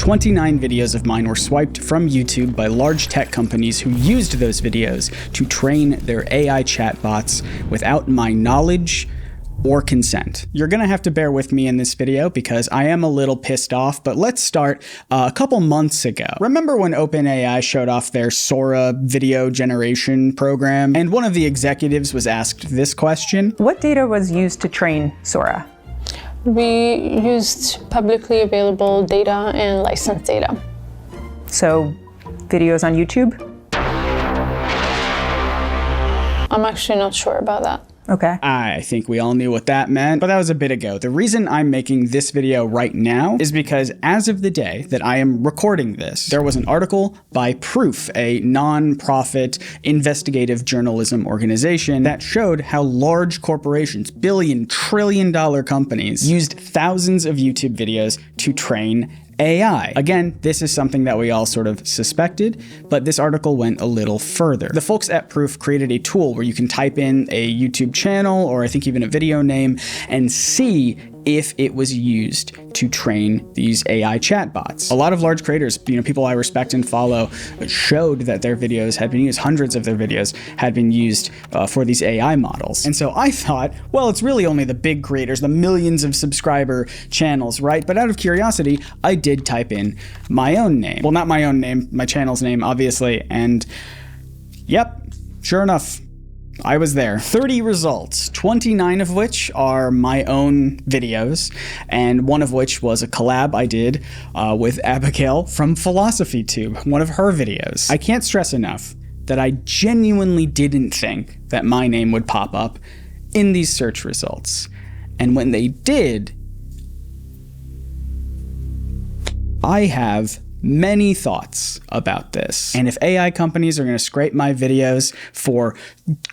29 videos of mine were swiped from YouTube by large tech companies who used those videos to train their AI chatbots without my knowledge or consent. You're gonna have to bear with me in this video because I am a little pissed off, but let's start a couple months ago. Remember when OpenAI showed off their Sora video generation program? And one of the executives was asked this question. What data was used to train Sora? We used publicly available data and licensed data. So, videos on YouTube? I'm actually not sure about that. Okay. I think we all knew what that meant, but that was a bit ago. The reason I'm making this video right now is because as of the day that I am recording this, there was an article by Proof, a non-profit investigative journalism organization that showed how large corporations, billion-trillion-dollar companies, used thousands of YouTube videos to train AI. Again, this is something that we all sort of suspected, but this article went a little further. The folks at Proof created a tool where you can type in a YouTube channel, or I think even a video name, and see if it was used to train these AI chatbots. A lot of large creators, people I respect and follow, showed that their videos had been used, hundreds of their videos had been used for these AI models. And so I thought, well, it's really only the big creators, the millions of subscriber channels, right? But out of curiosity, I did type in my own name. Well, not my own name, my channel's name, obviously. And yep, sure enough, I was there. 30 results, 29 of which are my own videos, and one of which was a collab I did with Abigail from PhilosophyTube, one of her videos. I can't stress enough that I genuinely didn't think that my name would pop up in these search results. And when they did, I have many thoughts about this. And if AI companies are going to scrape my videos for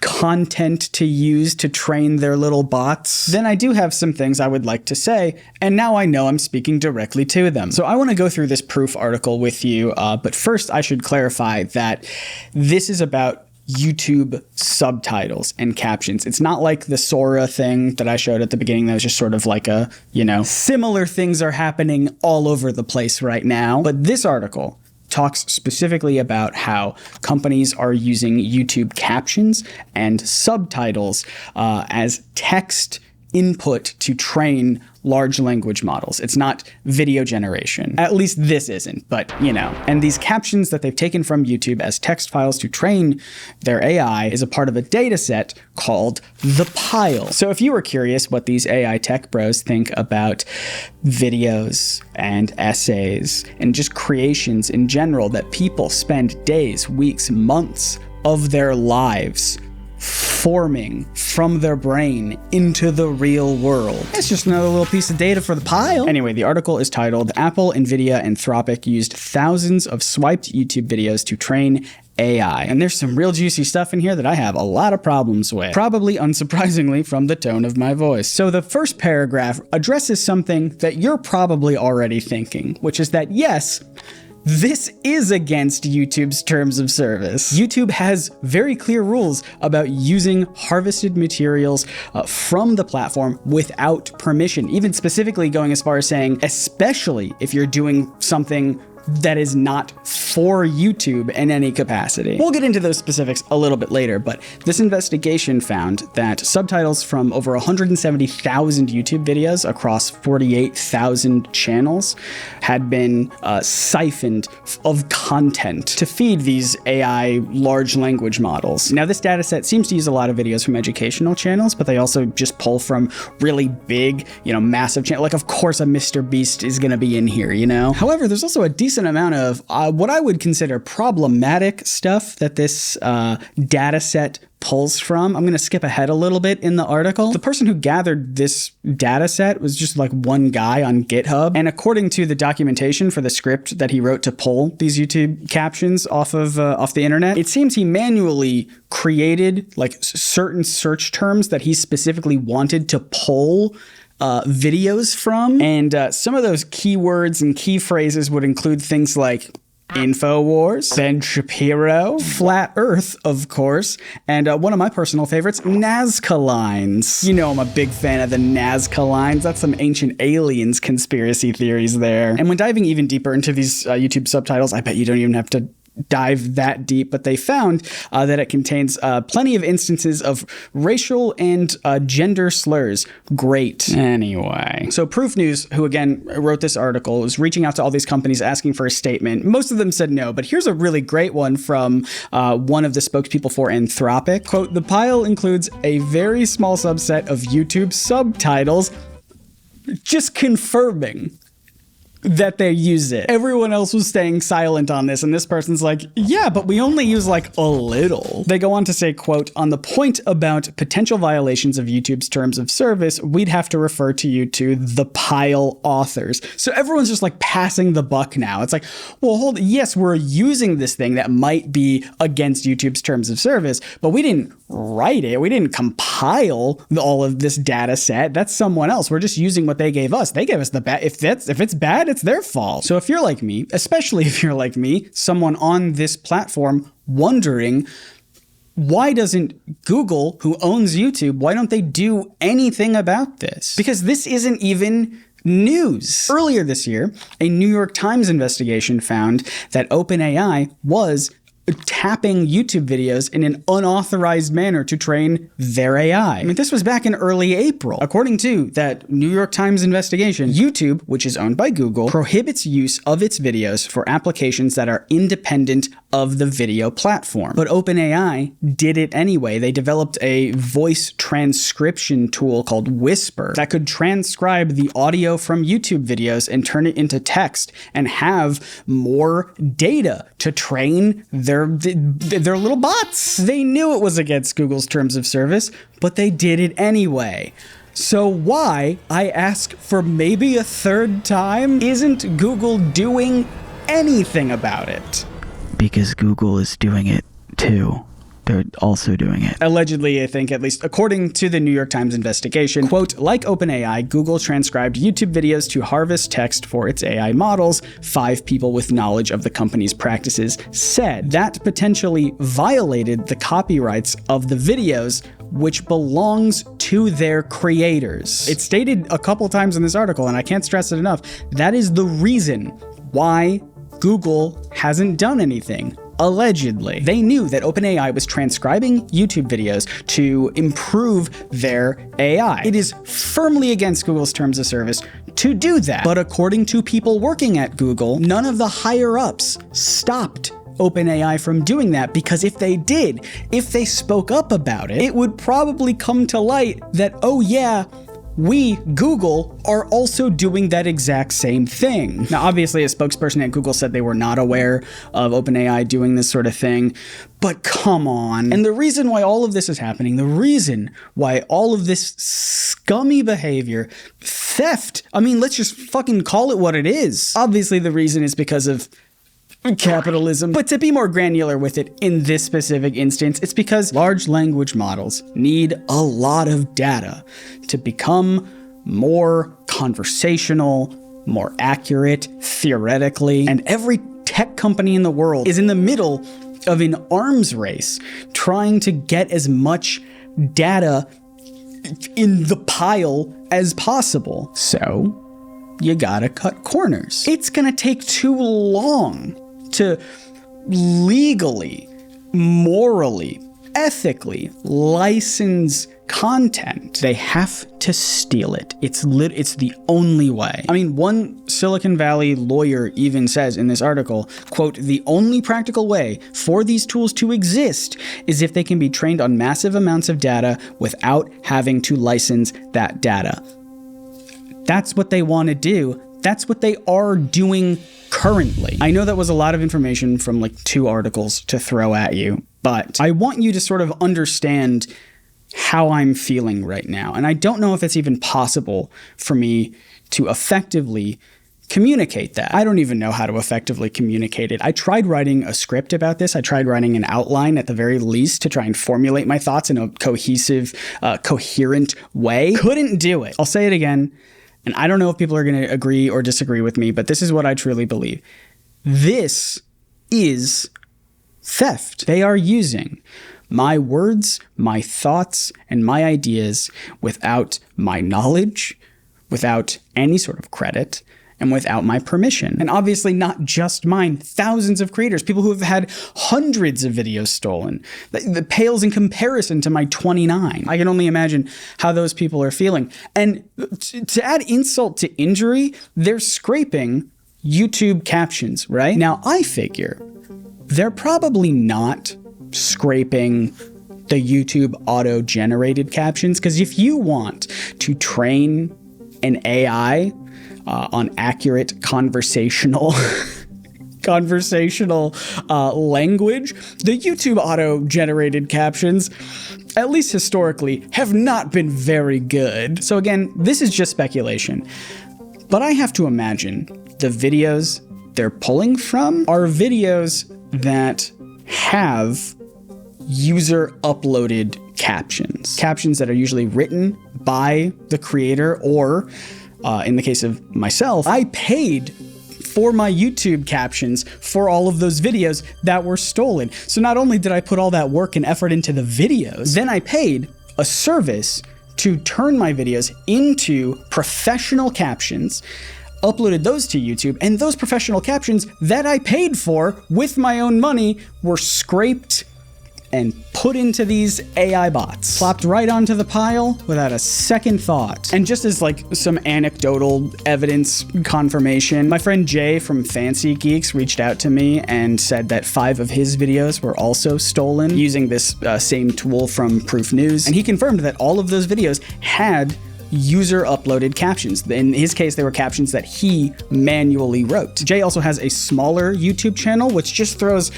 content to use to train their little bots, then I do have some things I would like to say, and now I know I'm speaking directly to them. So I want to go through this Proof article with you, but first I should clarify that this is about YouTube subtitles and captions. It's not like the Sora thing that I showed at the beginning that was just sort of like a, similar things are happening all over the place right now. But this article talks specifically about how companies are using YouTube captions and subtitles as text input to train large language models. It's not video generation. At least this isn't, but And these captions that they've taken from YouTube as text files to train their AI is a part of a data set called the pile. So if you were curious what these AI tech bros think about videos and essays and just creations in general that people spend days, weeks, months of their lives forming from their brain into the real world. It's just another little piece of data for the pile. Anyway, the article is titled, Apple, Nvidia, Anthropic used thousands of swiped YouTube videos to train AI. And there's some real juicy stuff in here that I have a lot of problems with, probably unsurprisingly from the tone of my voice. So the first paragraph addresses something that you're probably already thinking, which is that yes, this is against YouTube's terms of service. YouTube has very clear rules about using harvested materials from the platform without permission, even specifically going as far as saying, especially if you're doing something that is not for YouTube in any capacity. We'll get into those specifics a little bit later, but this investigation found that subtitles from over 170,000 YouTube videos across 48,000 channels had been siphoned of content to feed these AI large language models. Now, this data set seems to use a lot of videos from educational channels, but they also just pull from really big, massive channels. Like, of course, a Mr. Beast is gonna be in here, However, there's also a decent amount of what I would consider problematic stuff that this data set pulls from. I'm going to skip ahead a little bit in the article. The person who gathered this data set was just like one guy on GitHub. And according to the documentation for the script that he wrote to pull these YouTube captions off the internet, it seems he manually created like certain search terms that he specifically wanted to pull videos from. And some of those keywords and key phrases would include things like InfoWars, Ben Shapiro, Flat Earth, of course, and one of my personal favorites, Nazca lines. You know I'm a big fan of the Nazca lines. That's some ancient aliens conspiracy theories there. And when diving even deeper into these YouTube subtitles, I bet you don't even have to dive that deep, but they found that it contains plenty of instances of racial and gender slurs. Great. Anyway. So Proof News, who again wrote this article, was reaching out to all these companies asking for a statement. Most of them said no, but here's a really great one from one of the spokespeople for Anthropic. Quote, "The pile includes a very small subset of YouTube subtitles," just confirming that they use it. Everyone else was staying silent on this, and this person's like, yeah, but we only use like a little. They go on to say, quote, "On the point about potential violations of YouTube's terms of service, we'd have to refer to you to the pile authors." So everyone's just like passing the buck now. It's like, well, yes, we're using this thing that might be against YouTube's terms of service, but we didn't write it. We didn't compile all of this data set. That's someone else. We're just using what they gave us. They gave us the bad. If it's bad, it's their fault. So if you're like me, especially if you're like me, someone on this platform wondering, why doesn't Google, who owns YouTube, why don't they do anything about this? Because this isn't even news. Earlier this year, a New York Times investigation found that OpenAI was tapping YouTube videos in an unauthorized manner to train their AI. I mean, this was back in early April. According to that New York Times investigation, YouTube, which is owned by Google, prohibits use of its videos for applications that are independent of the video platform. But OpenAI did it anyway. They developed a voice transcription tool called Whisper that could transcribe the audio from YouTube videos and turn it into text and have more data to train their little bots. They knew it was against Google's terms of service, but they did it anyway. So why, I ask for maybe a third time, isn't Google doing anything about it? Because Google is doing it too. They're also doing it. Allegedly, I think, at least according to the New York Times investigation, quote, "Like OpenAI, Google transcribed YouTube videos to harvest text for its AI models," 5 people with knowledge of the company's practices said. That potentially violated the copyrights of the videos, which belongs to their creators. It's stated a couple times in this article, and I can't stress it enough, that is the reason why Google hasn't done anything. Allegedly. They knew that OpenAI was transcribing YouTube videos to improve their AI. It is firmly against Google's terms of service to do that. But according to people working at Google, none of the higher-ups stopped OpenAI from doing that, because if they did, if they spoke up about it, it would probably come to light that, oh yeah, we, Google, are also doing that exact same thing. Now, obviously, a spokesperson at Google said they were not aware of OpenAI doing this sort of thing, but come on. And the reason why all of this is happening, the reason why all of this scummy behavior, theft, I mean, let's just fucking call it what it is. Obviously, the reason is because of capitalism. But to be more granular with it in this specific instance, it's because large language models need a lot of data to become more conversational, more accurate, theoretically, and every tech company in the world is in the middle of an arms race trying to get as much data in the pile as possible. So you gotta cut corners. It's gonna take too long to legally, morally, ethically license content. They have to steal it. It's the only way. I mean, one Silicon Valley lawyer even says in this article, quote, "The only practical way for these tools to exist is if they can be trained on massive amounts of data without having to license that data." That's what they want to do. That's what they are doing currently. I know that was a lot of information from like 2 articles to throw at you, but I want you to sort of understand how I'm feeling right now. And I don't know if it's even possible for me to effectively communicate that. I don't even know how to effectively communicate it. I tried writing a script about this. I tried writing an outline at the very least to try and formulate my thoughts in a cohesive, coherent way. Couldn't do it. I'll say it again. And I don't know if people are going to agree or disagree with me, but this is what I truly believe. This is theft. They are using my words, my thoughts, and my ideas without my knowledge, without any sort of credit, and without my permission. And obviously not just mine, thousands of creators, people who have had hundreds of videos stolen. That pales in comparison to my 29. I can only imagine how those people are feeling. And to add insult to injury, they're scraping YouTube captions, right? Now, I figure they're probably not scraping the YouTube auto-generated captions, because if you want to train an AI on accurate conversational language, the YouTube auto-generated captions, at least historically, have not been very good. So again, this is just speculation, but I have to imagine the videos they're pulling from are videos that have user-uploaded captions. Captions that are usually written by the creator, or in the case of myself, I paid for my YouTube captions for all of those videos that were stolen. So not only did I put all that work and effort into the videos, then I paid a service to turn my videos into professional captions, uploaded those to YouTube, and those professional captions that I paid for with my own money were scraped and put into these AI bots, plopped right onto the pile without a second thought. And just as like some anecdotal evidence confirmation, my friend Jay from Fancy Geeks reached out to me and said that 5 of his videos were also stolen using this same tool from Proof News. And he confirmed that all of those videos had user-uploaded captions. In his case, they were captions that he manually wrote. Jay also has a smaller YouTube channel, which just throws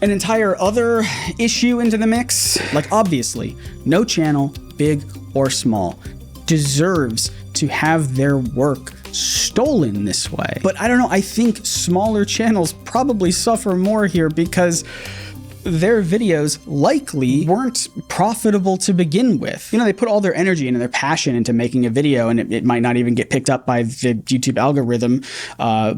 an entire other issue into the mix. Like, obviously, no channel, big or small, deserves to have their work stolen this way. But I don't know, I think smaller channels probably suffer more here because their videos likely weren't profitable to begin with. You know, they put all their energy and their passion into making a video, and it might not even get picked up by the YouTube algorithm.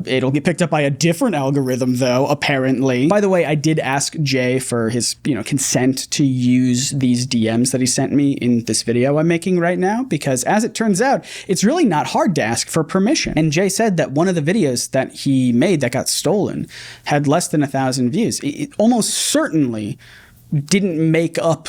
It'll get picked up by a different algorithm, though, apparently. By the way, I did ask Jay for his, consent to use these DMs that he sent me in this video I'm making right now, because as it turns out, it's really not hard to ask for permission. And Jay said that one of the videos that he made that got stolen had less than 1,000 views. It almost certainly didn't make up,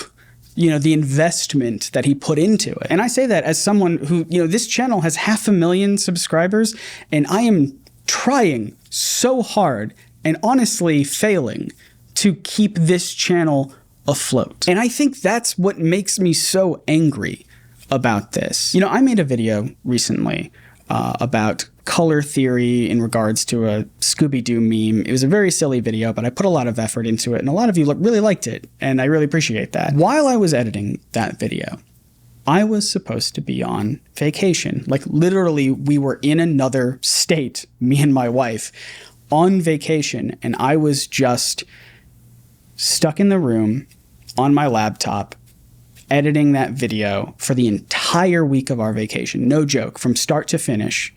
the investment that he put into it. And I say that as someone who, this channel has 500,000 subscribers, and I am trying so hard and honestly failing to keep this channel afloat. And I think that's what makes me so angry about this. I made a video recently about color theory in regards to a Scooby-Doo meme. It was a very silly video, but I put a lot of effort into it, and a lot of you really liked it, and I really appreciate that. While I was editing that video, I was supposed to be on vacation. Like, literally, we were in another state, me and my wife, on vacation, and I was just stuck in the room on my laptop editing that video for the entire week of our vacation. No joke, from start to finish.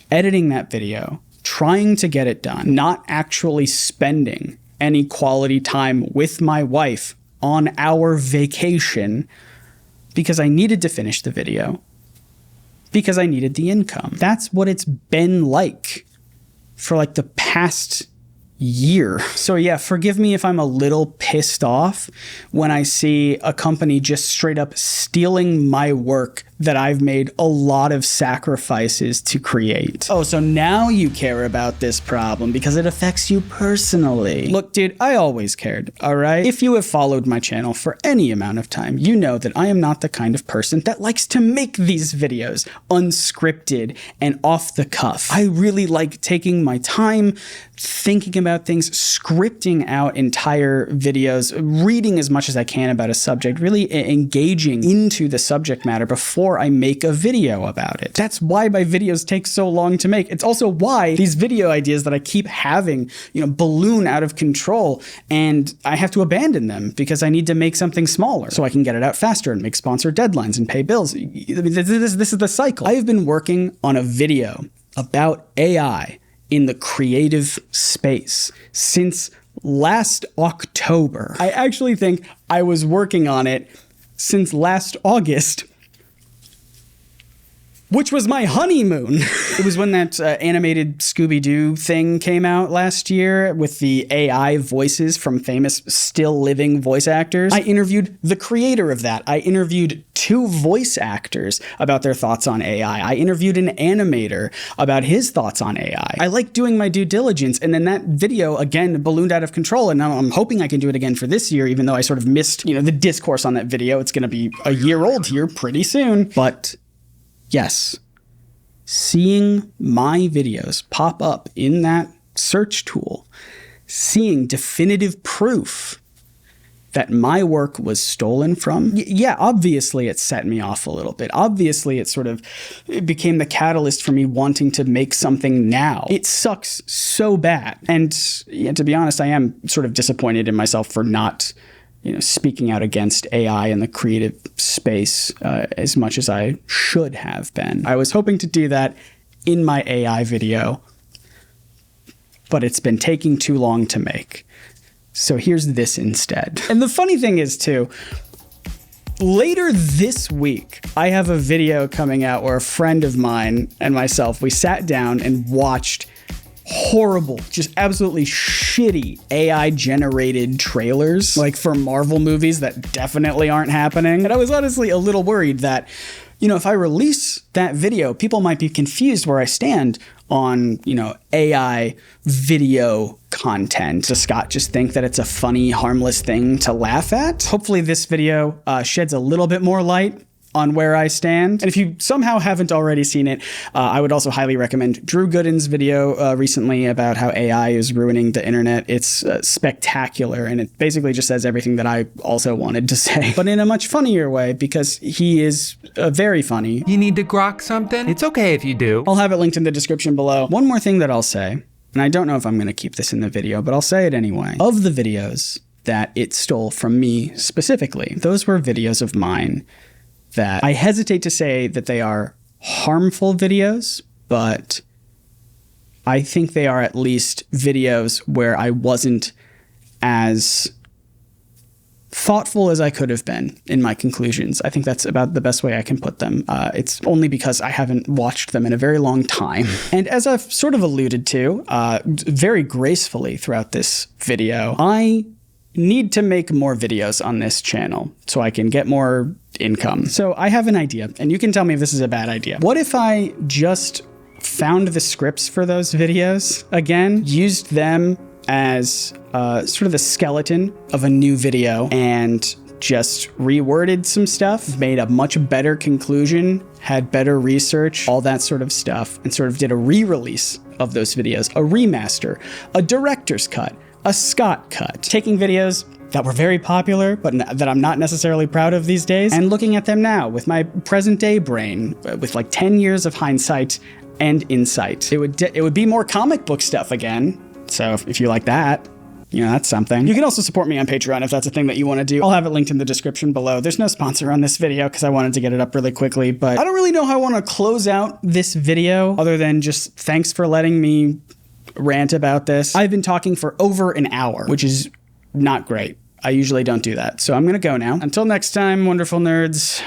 Editing that video, trying to get it done, not actually spending any quality time with my wife on our vacation because I needed to finish the video, because I needed the income. That's what it's been like for like the past year. So yeah, forgive me if I'm a little pissed off when I see a company just straight up stealing my work that I've made a lot of sacrifices to create. Oh, so now you care about this problem because it affects you personally. Look, dude, I always cared, all right? If you have followed my channel for any amount of time, you know that I am not the kind of person that likes to make these videos unscripted and off the cuff. I really like taking my time, thinking about things, scripting out entire videos, reading as much as I can about a subject, really engaging into the subject matter before I make a video about it. That's why my videos take so long to make. It's also why these video ideas that I keep having, balloon out of control, and I have to abandon them because I need to make something smaller so I can get it out faster and make sponsor deadlines and pay bills. This is the cycle. I have been working on a video about AI in the creative space since last October. I actually think I was working on it since last August, which was my honeymoon. It was when that animated Scooby-Doo thing came out last year with the AI voices from famous still living voice actors. I interviewed the creator of that. I interviewed 2 voice actors about their thoughts on AI. I interviewed an animator about his thoughts on AI. I like doing my due diligence, and then that video, again, ballooned out of control, and now I'm hoping I can do it again for this year, even though I sort of missed, the discourse on that video. It's gonna be a year old here pretty soon. But yes, seeing my videos pop up in that search tool, seeing definitive proof that my work was stolen from, yeah, obviously it set me off a little bit. Obviously it became the catalyst for me wanting to make something now. It sucks so bad. And to be honest, I am sort of disappointed in myself for not speaking out against AI in the creative space as much as I should have been. I was hoping to do that in my AI video, but it's been taking too long to make. So here's this instead. And the funny thing is, too, later this week, I have a video coming out where a friend of mine and myself, we sat down and watched horrible, just absolutely shitty AI-generated trailers, like for Marvel movies that definitely aren't happening. And I was honestly a little worried that, if I release that video, people might be confused where I stand on, AI video content. Does Scott just think that it's a funny, harmless thing to laugh at? Hopefully this video sheds a little bit more light on where I stand. And if you somehow haven't already seen it, I would also highly recommend Drew Gooden's video recently about how AI is ruining the internet. It's spectacular, and it basically just says everything that I also wanted to say, but in a much funnier way, because he is very funny. You need to grok something? It's okay if you do. I'll have it linked in the description below. One more thing that I'll say, and I don't know if I'm going to keep this in the video, but I'll say it anyway. Of the videos that it stole from me specifically, those were videos of mine that I hesitate to say that they are harmful videos, but I think they are at least videos where I wasn't as thoughtful as I could have been in my conclusions. I think that's about the best way I can put them. It's only because I haven't watched them in a very long time. And as I've sort of alluded to very gracefully throughout this video, I need to make more videos on this channel so I can get more income. So I have an idea, and you can tell me if this is a bad idea. What if I just found the scripts for those videos again, used them as sort of the skeleton of a new video, and just reworded some stuff, made a much better conclusion, had better research, all that sort of stuff, and sort of did a re-release of those videos, a remaster, a director's cut, a Scott cut, taking videos that were very popular, but that I'm not necessarily proud of these days, and looking at them now with my present day brain, with like 10 years of hindsight and insight. It would be more comic book stuff again. So if you like that, that's something. You can also support me on Patreon if that's a thing that you want to do. I'll have it linked in the description below. There's no sponsor on this video because I wanted to get it up really quickly, but I don't really know how I want to close out this video other than just thanks for letting me rant about this. I've been talking for over an hour, which is not great. I usually don't do that. So I'm going to go now. Until next time, wonderful nerds.